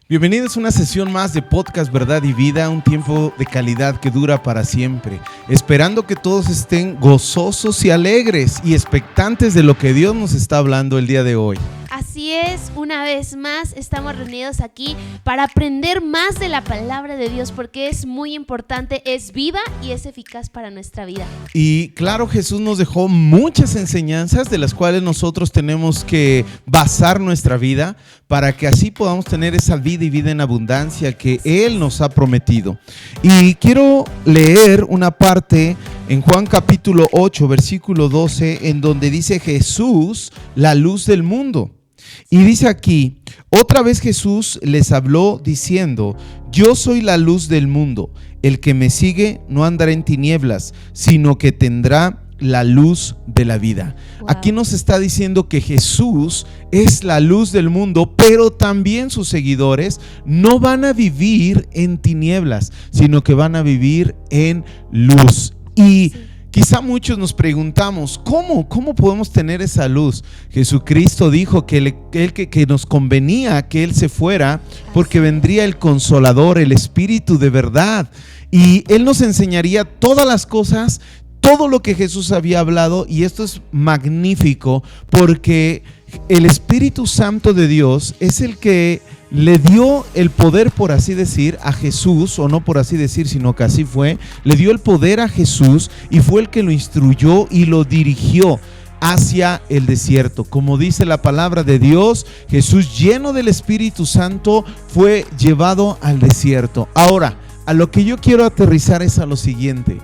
Bienvenidos a una sesión más de Podcast Verdad y Vida, un tiempo de calidad que dura para siempre, esperando que todos estén gozosos y alegres y expectantes de lo que Dios nos está hablando el día de hoy. Así es, una vez más estamos reunidos aquí para aprender más de la palabra de Dios porque es muy importante, es viva y es eficaz para nuestra vida. Y claro, Jesús nos dejó muchas enseñanzas de las cuales nosotros tenemos que basar nuestra vida para que así podamos tener esa vida y vida en abundancia que Él nos ha prometido. Y quiero leer una parte en Juan capítulo 8, versículo 12, en donde dice Jesús, la luz del mundo. Y dice aquí, otra vez Jesús les habló diciendo, yo soy la luz del mundo, el que me sigue no andará en tinieblas, sino que tendrá la luz de la vida. Wow. Aquí nos está diciendo que Jesús es la luz del mundo, pero también sus seguidores no van a vivir en tinieblas, sino que van a vivir en luz. Y quizá muchos nos preguntamos, ¿cómo podemos tener esa luz? Jesucristo dijo que nos convenía que Él se fuera porque vendría el Consolador, el Espíritu de verdad. Y Él nos enseñaría todas las cosas, todo lo que Jesús había hablado. Y esto es magnífico porque el Espíritu Santo de Dios es el que le dio el poder, por así decir, a Jesús, o no por así decir, sino que así fue, le dio el poder a Jesús y fue el que lo instruyó y lo dirigió hacia el desierto. Como dice la palabra de Dios, Jesús, lleno del Espíritu Santo, fue llevado al desierto. Ahora, a lo que yo quiero aterrizar es a lo siguiente: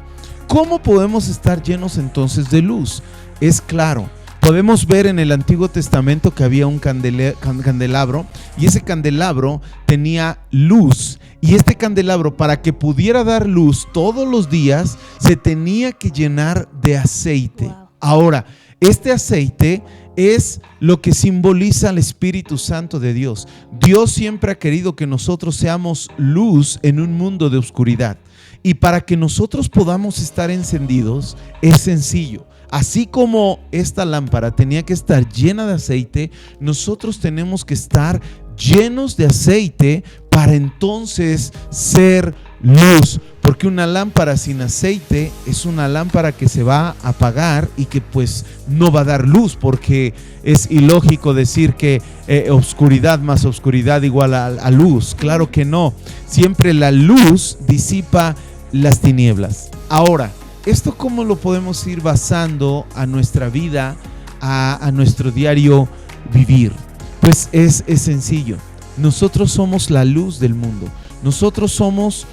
¿cómo podemos estar llenos entonces de luz? Es claro. Podemos ver en el Antiguo Testamento que había un candelabro, y ese candelabro tenía luz, y este candelabro, para que pudiera dar luz todos los días, se tenía que llenar de aceite. Wow. Ahora, este aceite es lo que simboliza al Espíritu Santo de Dios. Dios siempre ha querido que nosotros seamos luz en un mundo de oscuridad, y para que nosotros podamos estar encendidos es sencillo. Así como esta lámpara tenía que estar llena de aceite, nosotros tenemos que estar llenos de aceite para entonces ser luz. Porque una lámpara sin aceite es una lámpara que se va a apagar y que pues no va a dar luz, porque es ilógico decir que oscuridad más oscuridad igual a luz. Claro que no. Siempre la luz disipa las tinieblas. Ahora, ¿esto cómo lo podemos ir basando a nuestra vida, a nuestro diario vivir? Pues es sencillo. Nosotros somos la luz del mundo. Nosotros somos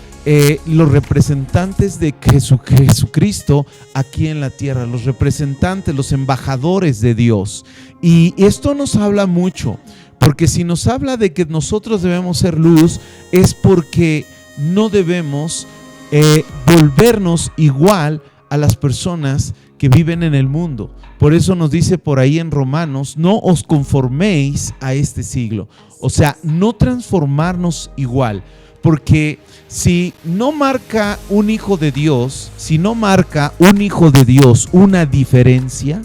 los representantes de Jesucristo aquí en la tierra, los representantes, los embajadores de Dios. Y esto nos habla mucho, porque si nos habla de que nosotros debemos ser luz, es porque no debemos volvernos igual a las personas que viven en el mundo. Por eso nos dice por ahí en Romanos, no os conforméis a este siglo. O sea, no transformarnos igual. Porque si no marca un hijo de Dios, una diferencia,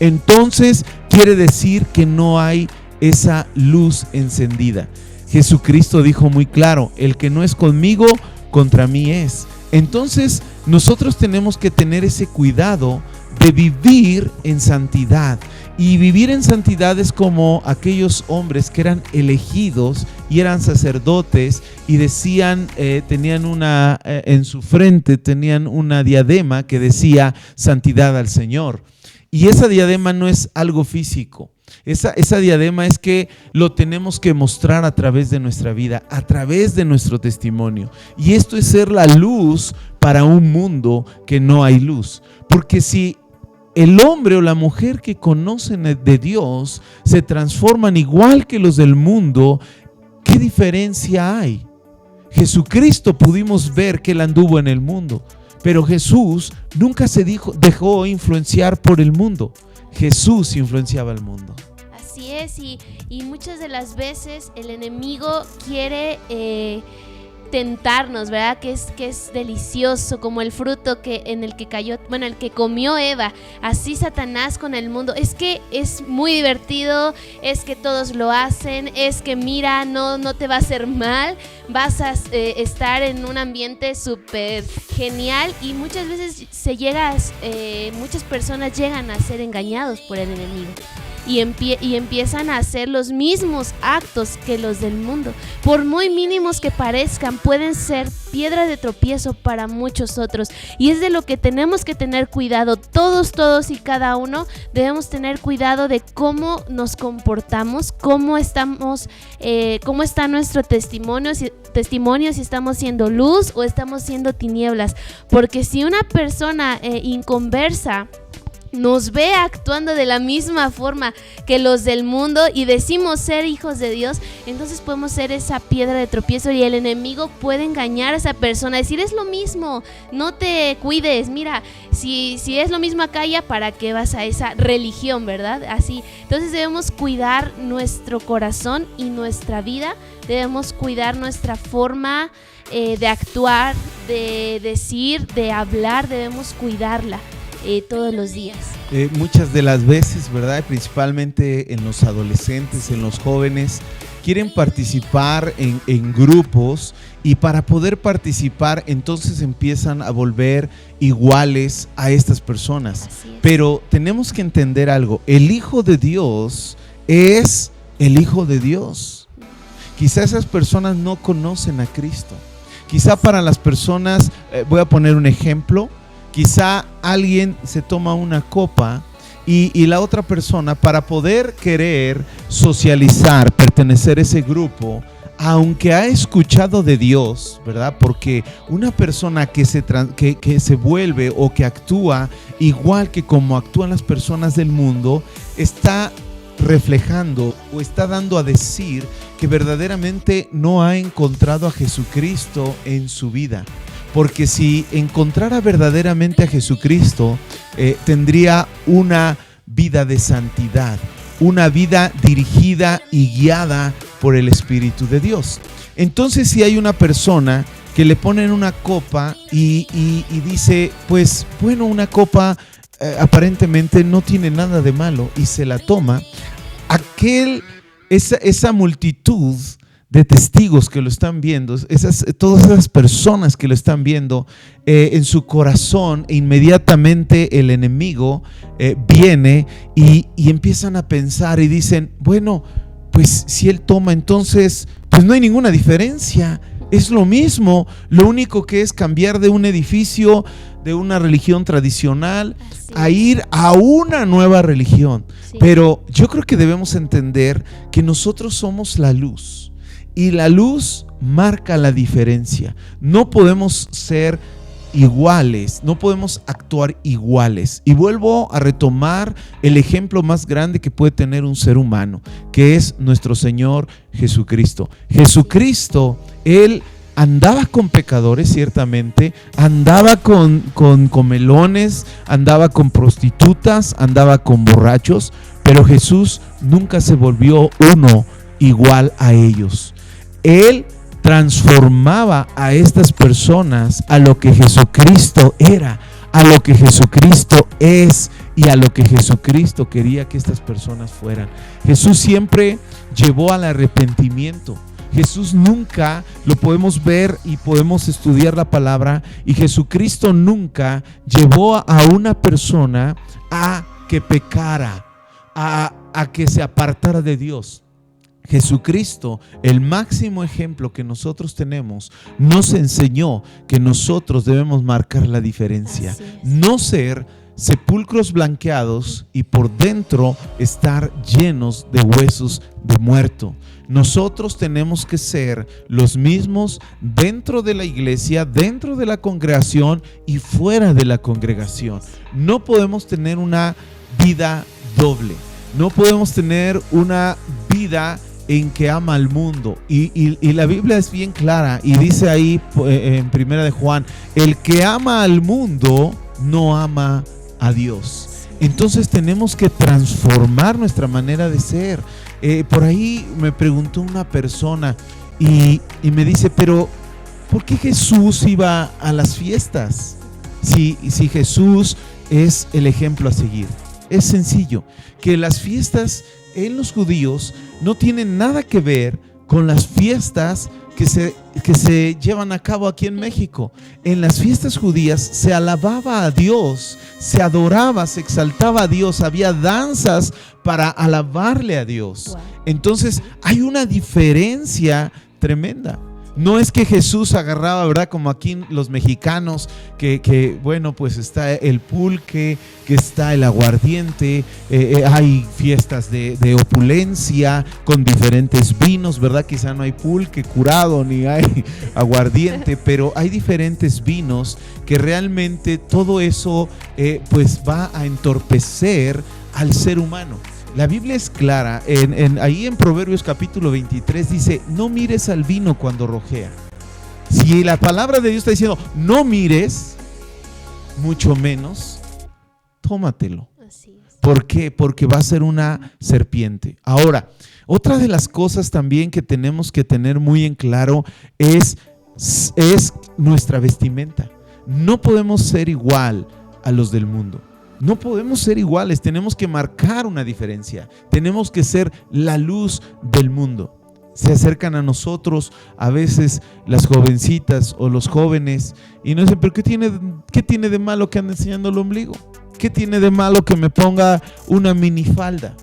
entonces quiere decir que no hay esa luz encendida. Jesucristo dijo muy claro, el que no es conmigo, contra mí es. Entonces nosotros tenemos que tener ese cuidado de vivir en santidad. Y vivir en santidad es como aquellos hombres que eran elegidos y eran sacerdotes y decían, tenían en su frente tenían una diadema que decía santidad al Señor. Y esa diadema no es algo físico. Esa diadema es que lo tenemos que mostrar a través de nuestra vida, a través de nuestro testimonio. Y esto es ser la luz para un mundo que no hay luz. Porque si el hombre o la mujer que conocen de Dios se transforman igual que los del mundo, ¿qué diferencia hay? Jesucristo pudimos ver que Él anduvo en el mundo, pero Jesús nunca se dejó influenciar por el mundo. Jesús influenciaba al mundo. Así es, y muchas de las veces el enemigo quiere tentarnos, ¿verdad? Que es delicioso, como el fruto el que comió Eva. Así Satanás con el mundo. Es que es muy divertido, es que todos lo hacen, es que mira, no te va a hacer mal, vas a estar en un ambiente súper genial, y muchas veces muchas personas llegan a ser engañados por el enemigo. Y empiezan a hacer los mismos actos que los del mundo. Por muy mínimos que parezcan, pueden ser piedra de tropiezo para muchos otros. Y es de lo que tenemos que tener cuidado. Todos y cada uno debemos tener cuidado de cómo nos comportamos, cómo está nuestro testimonio, si estamos siendo luz o estamos siendo tinieblas. Porque si una persona inconversa nos ve actuando de la misma forma que los del mundo y decimos ser hijos de Dios, entonces podemos ser esa piedra de tropiezo, y el enemigo puede engañar a esa persona, decir es lo mismo, no te cuides, mira, si es lo mismo acá, ya para qué vas a esa religión, ¿verdad? Así, entonces debemos cuidar nuestro corazón y nuestra vida, debemos cuidar nuestra forma de actuar, de decir, de hablar, debemos cuidarla todos los días. Muchas de las veces, ¿verdad? Principalmente en los adolescentes, en los jóvenes, quieren participar en grupos, y para poder participar entonces empiezan a volver iguales a estas personas. Pero tenemos que entender algo: el Hijo de Dios es el Hijo de Dios. Quizá esas personas no conocen a Cristo. Quizá para las personas, voy a poner un ejemplo, quizá alguien se toma una copa y la otra persona, para poder querer socializar, pertenecer a ese grupo, aunque ha escuchado de Dios, ¿verdad? Porque una persona que se vuelve o que actúa igual que como actúan las personas del mundo, está reflejando o está dando a decir que verdaderamente no ha encontrado a Jesucristo en su vida. Porque si encontrara verdaderamente a Jesucristo, tendría una vida de santidad, una vida dirigida y guiada por el Espíritu de Dios. Entonces, si hay una persona que le ponen una copa y dice, pues bueno, una copa aparentemente no tiene nada de malo, y se la toma, esa multitud de testigos que lo están viendo, todas esas personas que lo están viendo, en su corazón inmediatamente el enemigo viene y empiezan a pensar y dicen, bueno, pues si él toma, entonces pues no hay ninguna diferencia, es lo mismo, lo único que es cambiar de un edificio, de una religión tradicional, a ir a una nueva religión. Sí. Pero yo creo que debemos entender que nosotros somos la luz. Y la luz marca la diferencia. No podemos ser iguales, no podemos actuar iguales. Y vuelvo a retomar el ejemplo más grande que puede tener un ser humano, que es nuestro Señor Jesucristo. Jesucristo, Él andaba con pecadores, ciertamente, andaba con comelones, andaba con prostitutas, andaba con borrachos, pero Jesús nunca se volvió uno igual a ellos. Él transformaba a estas personas a lo que Jesucristo era, a lo que Jesucristo es y a lo que Jesucristo quería que estas personas fueran. Jesús siempre llevó al arrepentimiento. Jesús nunca, lo podemos ver y podemos estudiar la palabra, y Jesucristo nunca llevó a una persona a que pecara, a que se apartara de Dios. Jesucristo, el máximo ejemplo que nosotros tenemos, nos enseñó que nosotros debemos marcar la diferencia, no ser sepulcros blanqueados y por dentro estar llenos de huesos de muerto. Nosotros tenemos que ser los mismos dentro de la iglesia, dentro de la congregación y fuera de la congregación. No podemos tener una vida doble, no podemos tener una vida en que ama al mundo, y la Biblia es bien clara y dice ahí en Primera de Juan, el que ama al mundo no ama a Dios. Entonces tenemos que transformar nuestra manera de ser. Por ahí me preguntó una persona y me dice, pero ¿por qué Jesús iba a las fiestas? Si Jesús es el ejemplo a seguir. Es sencillo, que las fiestas en los judíos no tienen nada que ver con las fiestas que se llevan a cabo aquí en México. En las fiestas judías se alababa a Dios, se adoraba, se exaltaba a Dios, había danzas para alabarle a Dios. Wow. Entonces hay una diferencia tremenda. No es que Jesús agarraba, ¿verdad? Como aquí los mexicanos, que bueno, pues está el pulque, que está el aguardiente, hay fiestas de opulencia con diferentes vinos, ¿verdad? Quizá no hay pulque curado ni hay aguardiente, pero hay diferentes vinos que realmente todo eso pues va a entorpecer al ser humano. La Biblia es clara, ahí en Proverbios capítulo 23 dice, no mires al vino cuando rojea. Si la palabra de Dios está diciendo, no mires, mucho menos, tómatelo. Así es. ¿Por qué? Porque va a ser una serpiente. Ahora, otra de las cosas también que tenemos que tener muy en claro es nuestra vestimenta. No podemos ser igual a los del mundo. No podemos ser iguales, tenemos que marcar una diferencia, tenemos que ser la luz del mundo. Se acercan a nosotros a veces las jovencitas o los jóvenes y nos dicen, pero ¿qué tiene de malo que ande enseñando el ombligo? ¿Qué tiene de malo que me ponga una minifalda?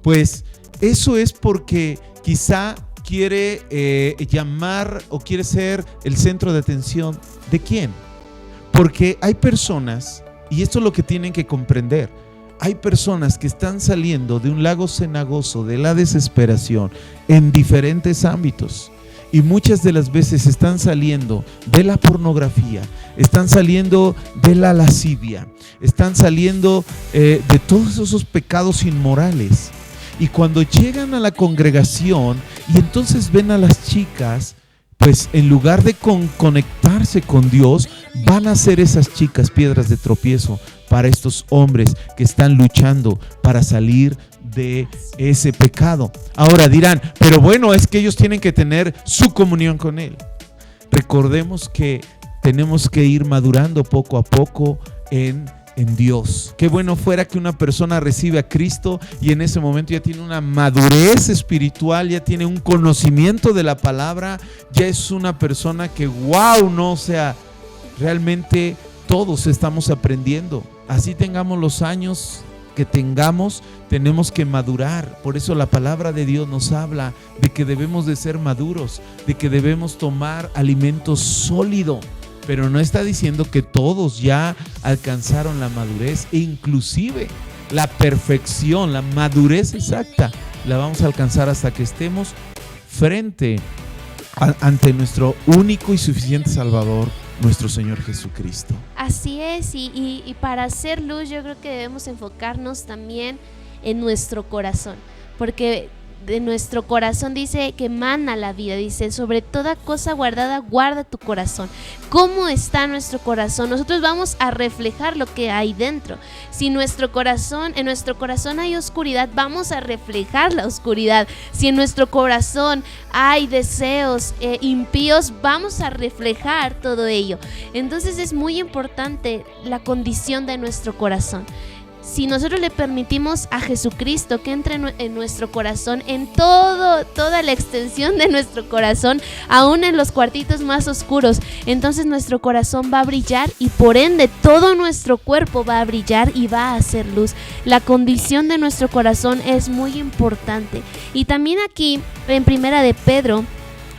Pues eso es porque quizá quiere llamar o quiere ser el centro de atención. ¿De quién? Porque hay personas, y esto es lo que tienen que comprender, hay personas que están saliendo de un lago cenagoso de la desesperación en diferentes ámbitos, y muchas de las veces están saliendo de la pornografía, están saliendo de la lascivia, están saliendo de todos esos pecados inmorales, y cuando llegan a la congregación y entonces ven a las chicas, pues en lugar de conectarse con Dios, van a ser esas chicas piedras de tropiezo para estos hombres que están luchando para salir de ese pecado. Ahora dirán, pero bueno, es que ellos tienen que tener su comunión con Él. Recordemos que tenemos que ir madurando poco a poco en Dios. Qué bueno fuera que una persona recibe a Cristo y en ese momento ya tiene una madurez espiritual, ya tiene un conocimiento de la palabra, ya es una persona que wow, no, o sea, realmente todos estamos aprendiendo. Así tengamos los años que tengamos, tenemos que madurar. Por eso la palabra de Dios nos habla de que debemos de ser maduros, de que debemos tomar alimento sólido. Pero no está diciendo que todos ya alcanzaron la madurez, e inclusive la perfección, la madurez exacta, la vamos a alcanzar hasta que estemos ante nuestro único y suficiente Salvador, nuestro Señor Jesucristo. Así es, y para hacer luz yo creo que debemos enfocarnos también en nuestro corazón, porque de nuestro corazón dice que emana la vida, dice, sobre toda cosa guardada, guarda tu corazón. ¿Cómo está nuestro corazón? Nosotros vamos a reflejar lo que hay dentro. Si en nuestro corazón hay oscuridad, vamos a reflejar la oscuridad. Si en nuestro corazón hay deseos impíos, vamos a reflejar todo ello. Entonces es muy importante la condición de nuestro corazón. Si nosotros le permitimos a Jesucristo que entre en nuestro corazón, en toda la extensión de nuestro corazón, aún en los cuartitos más oscuros, entonces nuestro corazón va a brillar y por ende todo nuestro cuerpo va a brillar y va a hacer luz. La condición de nuestro corazón es muy importante. Y también aquí en Primera de Pedro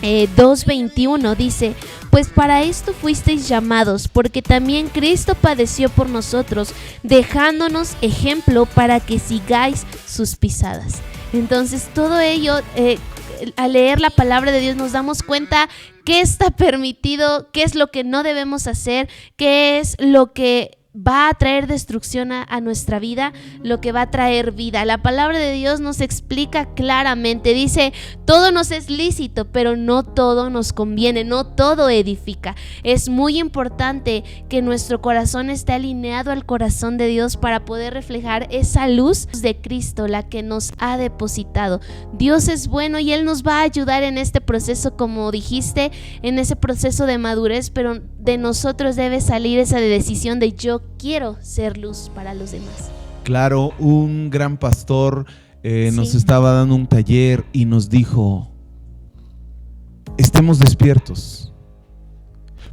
2:21 dice, pues para esto fuisteis llamados, porque también Cristo padeció por nosotros, dejándonos ejemplo para que sigáis sus pisadas. Entonces todo ello, al leer la palabra de Dios nos damos cuenta qué está permitido, qué es lo que no debemos hacer, qué es lo que va a traer destrucción a nuestra vida, lo que va a traer vida. La palabra de Dios nos explica claramente, dice, todo nos es lícito, pero no todo nos conviene, no todo edifica. Es muy importante que nuestro corazón esté alineado al corazón de Dios para poder reflejar esa luz de Cristo, la que nos ha depositado. Dios es bueno y Él nos va a ayudar en este proceso, como dijiste, en ese proceso de madurez, pero de nosotros debe salir esa decisión de yo quiero ser luz para los demás. Claro, un gran pastor nos Sí. estaba dando un taller y nos dijo, estemos despiertos,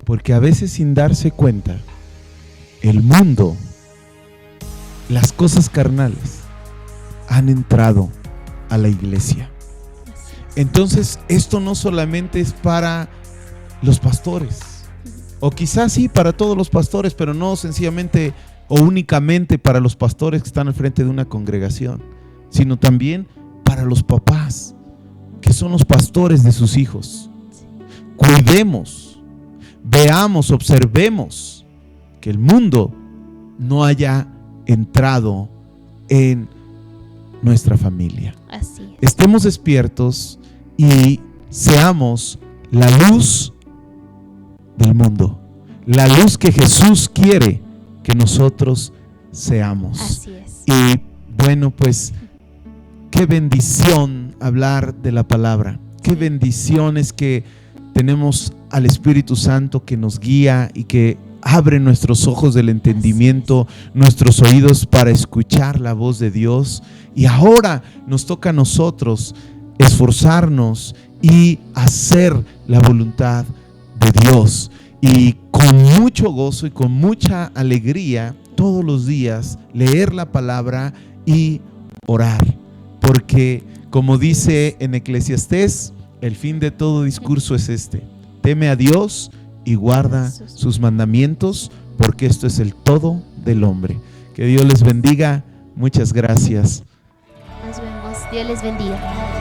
porque a veces sin darse cuenta, el mundo, las cosas carnales han entrado a la iglesia. Entonces, esto no solamente es para los pastores, o quizás sí para todos los pastores, pero no sencillamente o únicamente para los pastores que están al frente de una congregación, sino también para los papás, que son los pastores de sus hijos. Cuidemos, veamos, observemos que el mundo no haya entrado en nuestra familia. Así es. Estemos despiertos y seamos la luz del mundo, la luz que Jesús quiere que nosotros seamos. Así es. Y bueno, pues qué bendición hablar de la palabra, qué bendición es que tenemos al Espíritu Santo que nos guía y que abre nuestros ojos del entendimiento, nuestros oídos para escuchar la voz de Dios. Y ahora nos toca a nosotros esforzarnos y hacer la voluntad de Dios. Y con mucho gozo y con mucha alegría, todos los días, leer la palabra y orar. Porque, como dice en Eclesiastés, el fin de todo discurso es este: teme a Dios y guarda sus mandamientos, porque esto es el todo del hombre. Que Dios les bendiga. Muchas gracias. Nos vemos. Dios les bendiga.